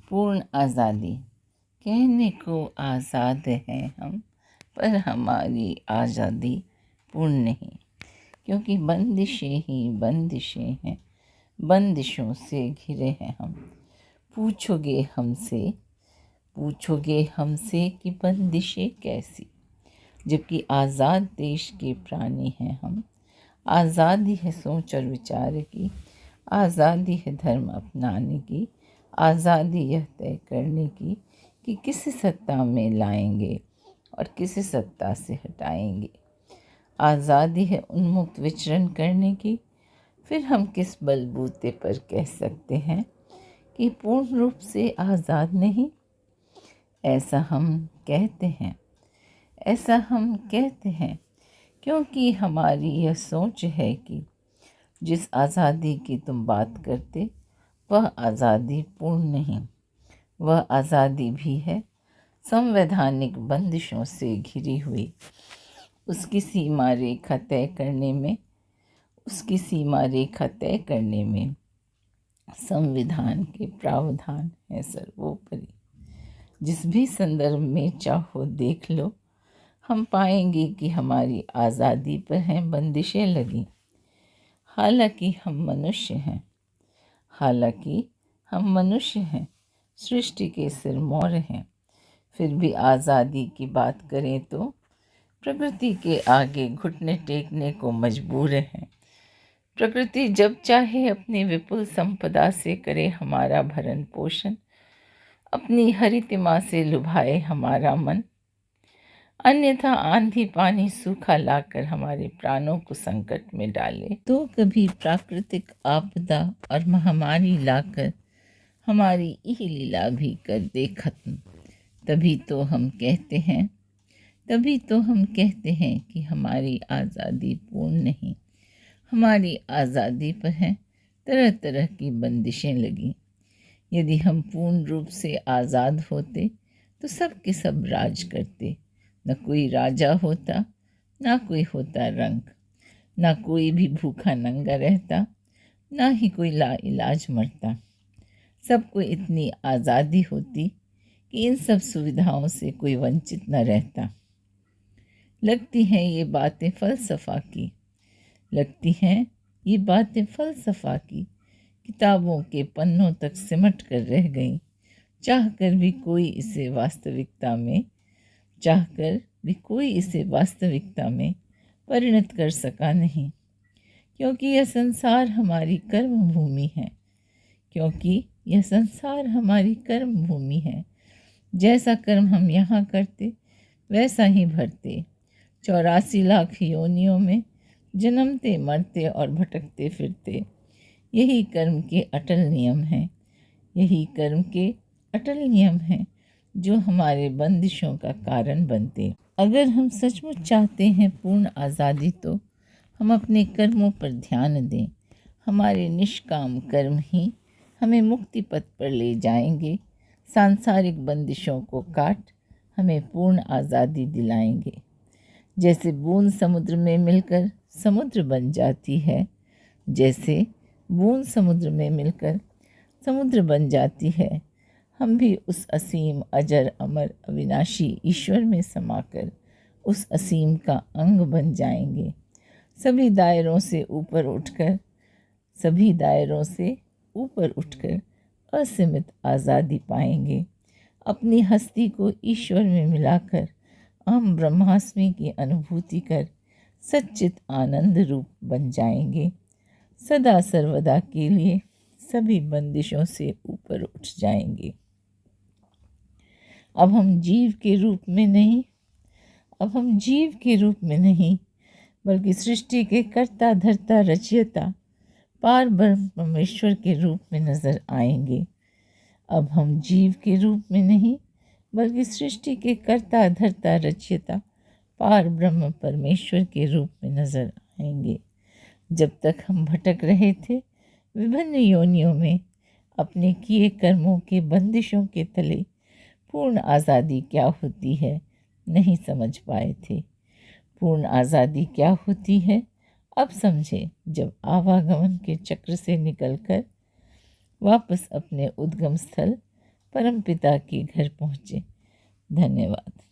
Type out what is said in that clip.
पूर्ण आज़ादी। कहने को आज़ाद हैं हम, पर हमारी आज़ादी पूर्ण नहीं, क्योंकि बंदिशें ही बंदिशें हैं, बंदिशों से घिरे हैं हम। पूछोगे हमसे कि बंदिशें कैसी, जबकि आज़ाद देश के प्राणी हैं हम। आज़ादी है सोच और विचार की, आज़ादी है धर्म अपनाने की, आज़ादी यह तय करने की कि किसे सत्ता में लाएंगे और किसे सत्ता से हटाएंगे। आज़ादी है उन्मुक्त विचरण करने की। फिर हम किस बलबूते पर कह सकते हैं कि पूर्ण रूप से आज़ाद नहीं? ऐसा हम कहते हैं क्योंकि हमारी यह सोच है कि जिस आज़ादी की तुम बात करते वह आज़ादी पूर्ण नहीं। वह आज़ादी भी है संवैधानिक बंदिशों से घिरी हुई। उसकी सीमा रेखा तय करने में संविधान के प्रावधान है सर्वोपरि। जिस भी संदर्भ में चाहो देख लो, हम पाएंगे कि हमारी आज़ादी पर हैं बंदिशें लगी। हालांकि हम मनुष्य हैं, सृष्टि के सिरमौर हैं, फिर भी आज़ादी की बात करें तो प्रकृति के आगे घुटने टेकने को मजबूर हैं। प्रकृति जब चाहे अपनी विपुल संपदा से करे हमारा भरण पोषण, अपनी हरितिमा से लुभाए हमारा मन, अन्यथा आंधी पानी सूखा लाकर हमारे प्राणों को संकट में डाले, तो कभी प्राकृतिक आपदा और महामारी लाकर हमारी यह लीला भी कर दे खत्म। तभी तो हम कहते हैं कि हमारी आज़ादी पूर्ण नहीं। हमारी आज़ादी पर हैं तरह तरह की बंदिशें लगी। यदि हम पूर्ण रूप से आज़ाद होते तो सब के सब राज करते। न कोई राजा होता, ना कोई होता रंक, ना कोई भी भूखा नंगा रहता, ना ही कोई लाइलाज मरता। सबको इतनी आज़ादी होती कि इन सब सुविधाओं से कोई वंचित न रहता। लगती हैं ये बातें फ़लसफ़ा की, किताबों के पन्नों तक सिमट कर रह गई। चाहकर भी कोई इसे वास्तविकता में परिणत कर सका नहीं, क्योंकि यह संसार हमारी कर्म भूमि है। जैसा कर्म हम यहाँ करते वैसा ही भरते। 84 लाख योनियों में जन्मते मरते और भटकते फिरते। यही कर्म के अटल नियम हैं जो हमारे बंदिशों का कारण बनते। अगर हम सचमुच चाहते हैं पूर्ण आज़ादी तो हम अपने कर्मों पर ध्यान दें। हमारे निष्काम कर्म ही हमें मुक्ति पथ पर ले जाएंगे। सांसारिक बंदिशों को काट हमें पूर्ण आज़ादी दिलाएंगे। जैसे बूंद समुद्र में मिलकर समुद्र बन जाती है, हम भी उस असीम अजर अमर अविनाशी ईश्वर में समाकर उस असीम का अंग बन जाएंगे। सभी दायरों से ऊपर उठकर असीमित आज़ादी पाएंगे। अपनी हस्ती को ईश्वर में मिलाकर हम ब्रह्मास्मि की अनुभूति कर सच्चित आनंद रूप बन जाएंगे। सदा सर्वदा के लिए सभी बंदिशों से ऊपर उठ जाएंगे। अब हम जीव के रूप में नहीं, बल्कि सृष्टि के कर्ता धर्ता रचयिता पार ब्रह्म परमेश्वर के रूप में नजर आएंगे। अब हम जीव के रूप में नहीं, बल्कि सृष्टि के कर्ता धर्ता रचयिता पार ब्रह्म परमेश्वर के रूप में नजर आएंगे। जब तक हम भटक रहे थे विभिन्न योनियों में, अपने किए कर्मों के बंदिशों के तले पूर्ण आज़ादी क्या होती है नहीं समझ पाए थे। पूर्ण आज़ादी क्या होती है अब समझे, जब आवागमन के चक्र से निकलकर वापस अपने उद्गम स्थल परमपिता के घर पहुँचे। धन्यवाद।